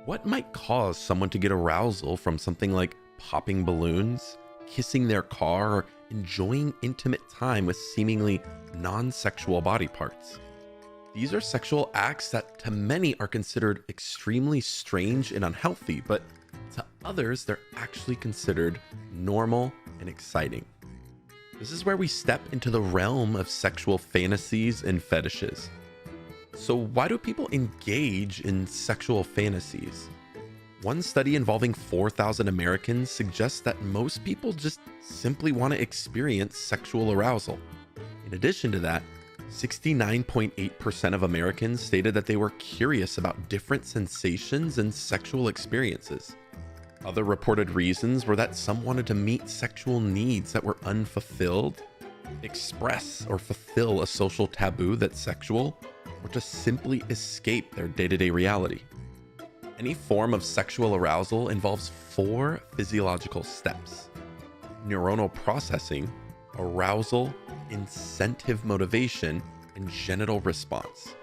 What might cause someone to get arousal from something like popping balloons, kissing their car, or enjoying intimate time with seemingly non-sexual body parts? These are sexual acts that to many are considered extremely strange and unhealthy, but to others, they're actually considered normal and exciting. This is where we step into the realm of sexual fantasies and fetishes. So why do people engage in sexual fantasies? One study involving 4,000 Americans suggests that most people just simply want to experience sexual arousal. In addition to that, 69.8% of Americans stated that they were curious about different sensations and sexual experiences. Other reported reasons were that some wanted to meet sexual needs that were unfulfilled, express or fulfill a social taboo that's sexual, or to simply escape their day-to-day reality. Any form of sexual arousal involves 4 physiological steps: neuronal processing, arousal, incentive motivation, and genital response.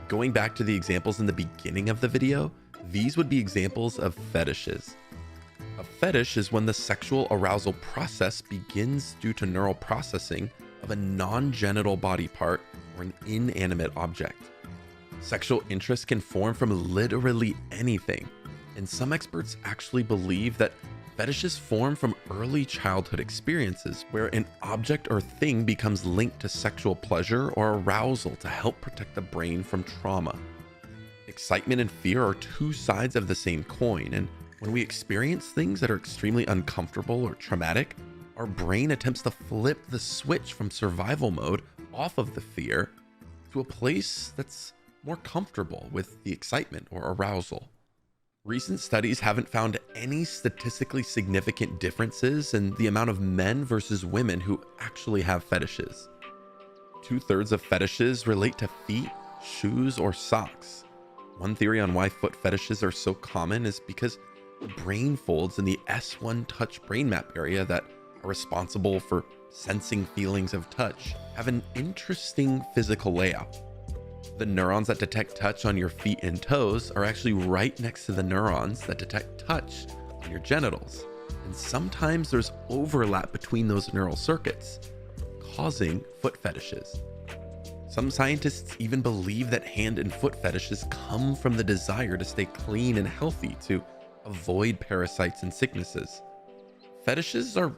Going back to the examples in the beginning of the video, these would be examples of fetishes. A fetish is when the sexual arousal process begins due to neural processing of a non-genital body part or an inanimate object. Sexual interest can form from literally anything, and some experts actually believe that fetishes form from early childhood experiences where an object or thing becomes linked to sexual pleasure or arousal to help protect the brain from trauma. Excitement and fear are 2 sides of the same coin, and when we experience things that are extremely uncomfortable or traumatic, our brain attempts to flip the switch from survival mode off of the fear to a place that's more comfortable with the excitement or arousal. Recent studies haven't found any statistically significant differences in the amount of men versus women who actually have fetishes. 2/3 of fetishes relate to feet, shoes, or socks. One theory on why foot fetishes are so common is because the brain folds in the S1 touch brain map area that are responsible for sensing feelings of touch have an interesting physical layout. The neurons that detect touch on your feet and toes are actually right next to the neurons that detect touch on your genitals. And sometimes there's overlap between those neural circuits, causing foot fetishes. Some scientists even believe that hand and foot fetishes come from the desire to stay clean and healthy to avoid parasites and sicknesses. Fetishes are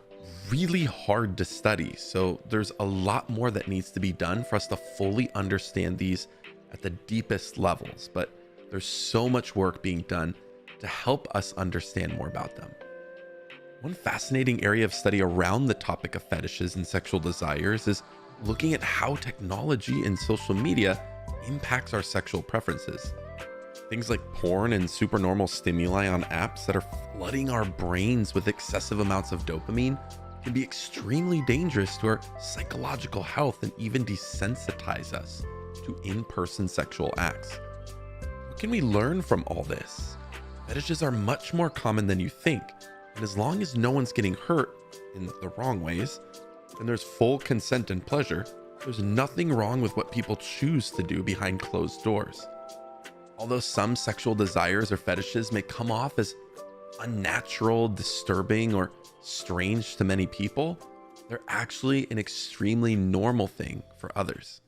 really hard to study, so there's a lot more that needs to be done for us to fully understand these at the deepest levels, but there's so much work being done to help us understand more about them. One fascinating area of study around the topic of fetishes and sexual desires is looking at how technology and social media impacts our sexual preferences. Things like porn and supernormal stimuli on apps that are flooding our brains with excessive amounts of dopamine can be extremely dangerous to our psychological health and even desensitize us to in-person sexual acts. What can we learn from all this? Fetishes are much more common than you think, and as long as no one's getting hurt in the wrong ways, and there's full consent and pleasure, there's nothing wrong with what people choose to do behind closed doors. Although some sexual desires or fetishes may come off as unnatural, disturbing, or strange to many people, they're actually an extremely normal thing for others.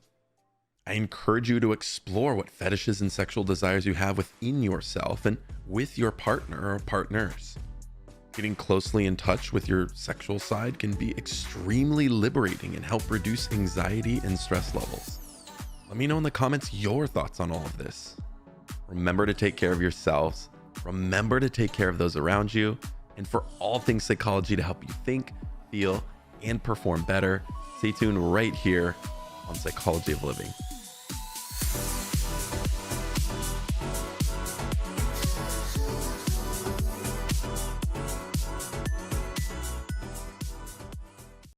I encourage you to explore what fetishes and sexual desires you have within yourself and with your partner or partners. Getting closely in touch with your sexual side can be extremely liberating and help reduce anxiety and stress levels. Let me know in the comments your thoughts on all of this. Remember to take care of yourselves. Remember to take care of those around you. And for all things psychology to help you think, feel, and perform better, stay tuned right here on Psychology of Living.